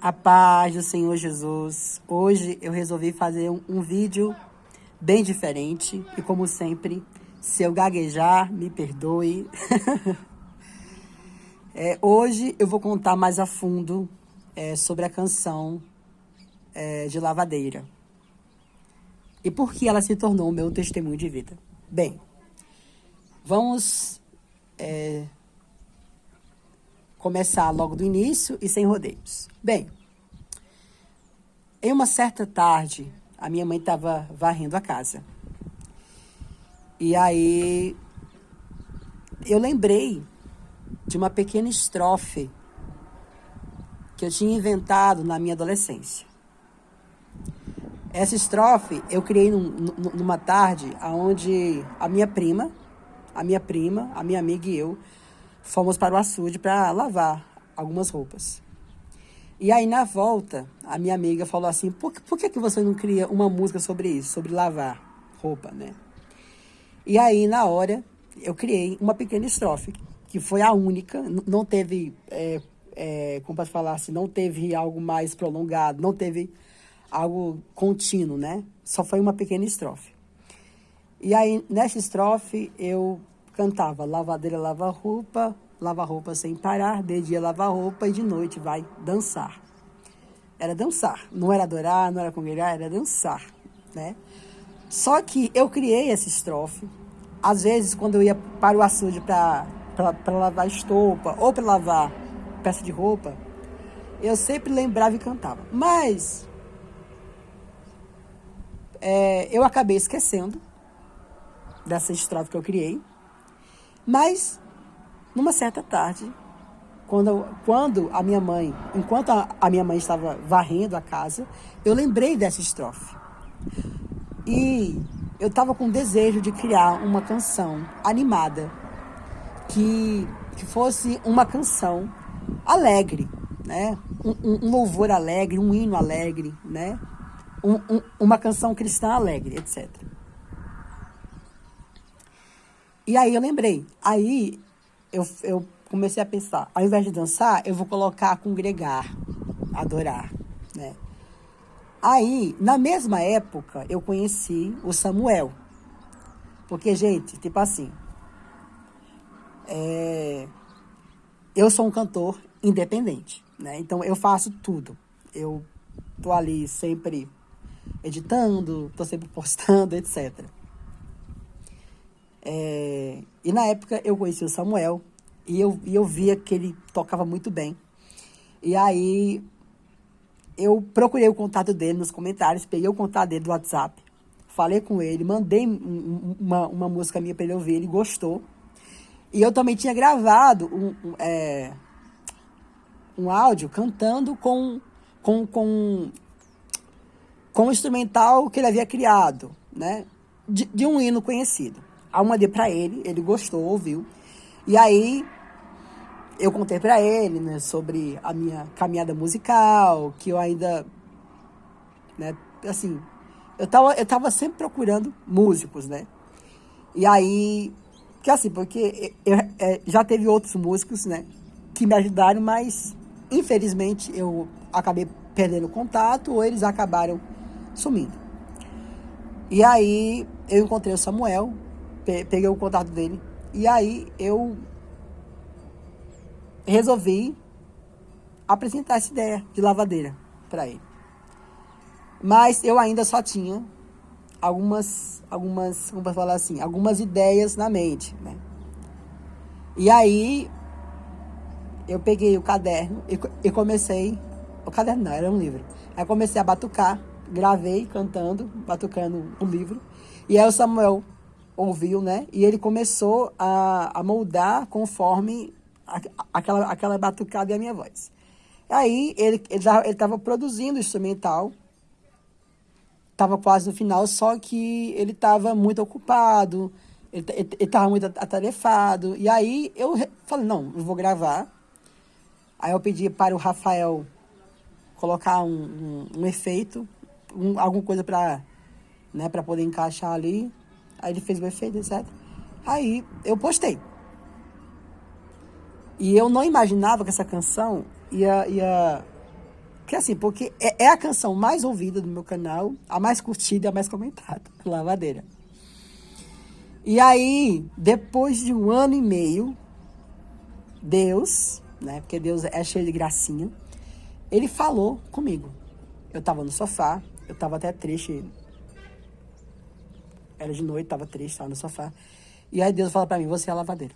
A paz do Senhor Jesus. Hoje eu resolvi fazer um vídeo bem diferente e, como sempre, se eu gaguejar, me perdoe. Hoje eu vou contar mais a fundo sobre a canção de Lavadeira e por que ela se tornou o meu testemunho de vida. Bem, vamos começar logo do início e sem rodeios. Bem, em uma certa tarde, a minha mãe estava varrendo a casa. E aí, eu lembrei de uma pequena estrofe que eu tinha inventado na minha adolescência. Essa estrofe eu criei numa tarde onde a minha amiga e eu fomos para o açude para lavar algumas roupas. E aí, na volta, a minha amiga falou assim, por que você não cria uma música sobre isso, sobre lavar roupa, né? E aí, na hora, eu criei uma pequena estrofe, que foi a única, não teve, como posso falar assim, não teve algo mais prolongado, não teve algo contínuo, né? Só foi uma pequena estrofe. E aí, nessa estrofe, eu cantava: lavadeira lava roupa sem parar, de dia lava roupa e de noite vai dançar. Era dançar, não era adorar, não era congregar, era dançar, né? Só que eu criei essa estrofe, às vezes quando eu ia para o açude para lavar estopa ou para lavar peça de roupa, eu sempre lembrava e cantava. Mas eu acabei esquecendo dessa estrofe que eu criei. Mas, numa certa tarde, quando a minha mãe, enquanto a minha mãe estava varrendo a casa, eu lembrei dessa estrofe. E eu estava com desejo de criar uma canção animada, que fosse uma canção alegre, né? Um louvor alegre, um hino alegre, né? Uma canção cristã alegre, etc. E aí eu lembrei. Aí eu comecei a pensar, ao invés de dançar, eu vou colocar congregar, adorar, né? Aí, na mesma época, eu conheci o Samuel. Porque, gente, tipo assim, eu sou um cantor independente, né? Então, eu faço tudo. Eu tô ali sempre editando, tô sempre postando, etc. E na época eu conheci o Samuel e eu via que ele tocava muito bem. E aí eu procurei o contato dele nos comentários, peguei o contato dele do WhatsApp, falei com ele, mandei uma música minha para ele ouvir, ele gostou. E eu também tinha gravado um áudio cantando com o instrumental que ele havia criado, né? De um hino conhecido. Aí eu mandei pra ele, ele gostou, ouviu. E aí eu contei pra ele, né, sobre a minha caminhada musical, que eu ainda, né, assim, eu tava sempre procurando músicos, né? E aí, que assim, porque já teve outros músicos, né, que me ajudaram, mas infelizmente eu acabei perdendo contato ou eles acabaram sumindo. E aí eu encontrei o Samuel, peguei o contato dele, e aí eu resolvi apresentar essa ideia de lavadeira para ele. Mas eu ainda só tinha algumas, como posso falar assim, algumas ideias na mente, né? E aí eu peguei o caderno e comecei, o caderno não, era um livro. Aí comecei a batucar, gravei cantando, batucando um livro, e aí o Samuel ouviu, né? E ele começou a moldar conforme aquela batucada e a minha voz. Aí ele estava produzindo o instrumental, estava quase no final, só que ele estava muito ocupado, ele estava muito atarefado. E aí eu falei, não, eu vou gravar. Aí eu pedi para o Rafael colocar um efeito, alguma coisa para, né, para poder encaixar ali. Aí ele fez o efeito, etc. Aí eu postei. E eu não imaginava que essa canção ia Porque é a canção mais ouvida do meu canal, a mais curtida e a mais comentada, Lavadeira. E aí, depois de 1 ano e meio, Deus, né, porque Deus é cheio de gracinha, ele falou comigo. Eu tava no sofá, eu tava até triste, era de noite, tava triste, tava no sofá. E aí Deus fala pra mim, você é a lavadeira.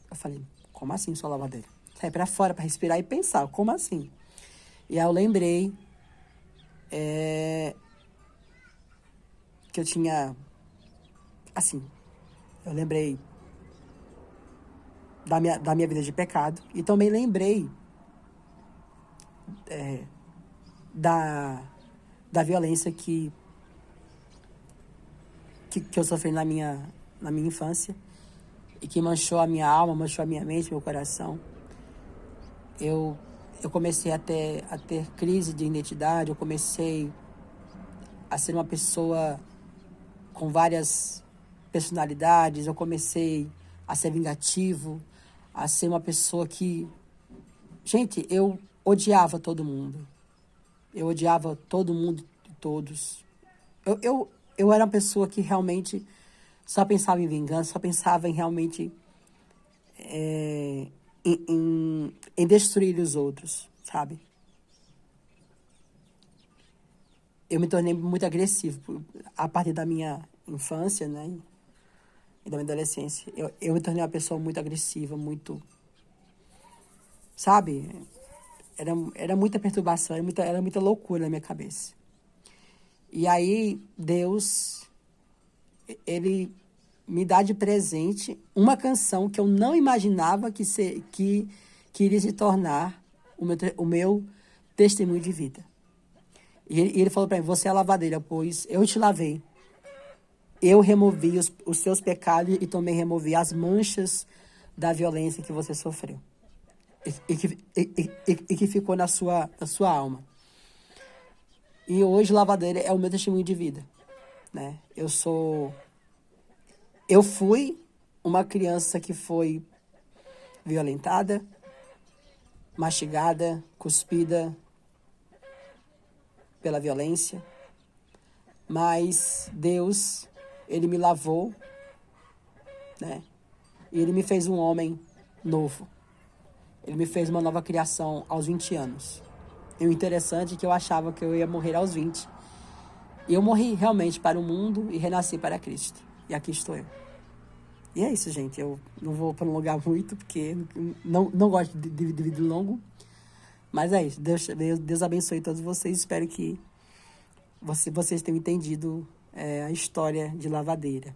Eu falei, como assim sou a lavadeira? Saí pra fora pra respirar e pensar, como assim? E aí eu lembrei que eu tinha, assim, eu lembrei da minha vida de pecado e também lembrei da violência que eu sofri na minha infância e que manchou a minha alma, manchou a minha mente, meu coração. Eu comecei a ter crise de identidade, eu comecei a ser uma pessoa com várias personalidades, eu comecei a ser vingativo, a ser uma pessoa que... Gente, eu odiava todo mundo. Eu odiava todo mundo e todos. Eu era uma pessoa que realmente só pensava em vingança, só pensava em realmente em destruir os outros, sabe? Eu me tornei muito agressivo a partir da minha infância, né? E da minha adolescência. Eu me tornei uma pessoa muito agressiva, muito... Sabe? Era muita perturbação, era muita loucura na minha cabeça. E aí, Deus, ele me dá de presente uma canção que eu não imaginava que iria se tornar o meu testemunho de vida. E ele falou para mim, você é a lavadeira, pois eu te lavei. Eu removi os seus pecados e também removi as manchas da violência que você sofreu. E que ficou na sua alma. E hoje lavadeira é o meu testemunho de vida, né? Eu fui uma criança que foi violentada, mastigada, cuspida pela violência, mas Deus, ele me lavou, né? E ele me fez um homem novo. Ele me fez uma nova criação aos 20 anos. E o interessante é que eu achava que eu ia morrer aos 20. E eu morri realmente para o mundo e renasci para Cristo. E aqui estou eu. E é isso, gente. Eu não vou prolongar muito, porque não gosto de vídeo longo. Mas é isso. Deus abençoe todos vocês. Espero que vocês tenham entendido a história de Lavadeira.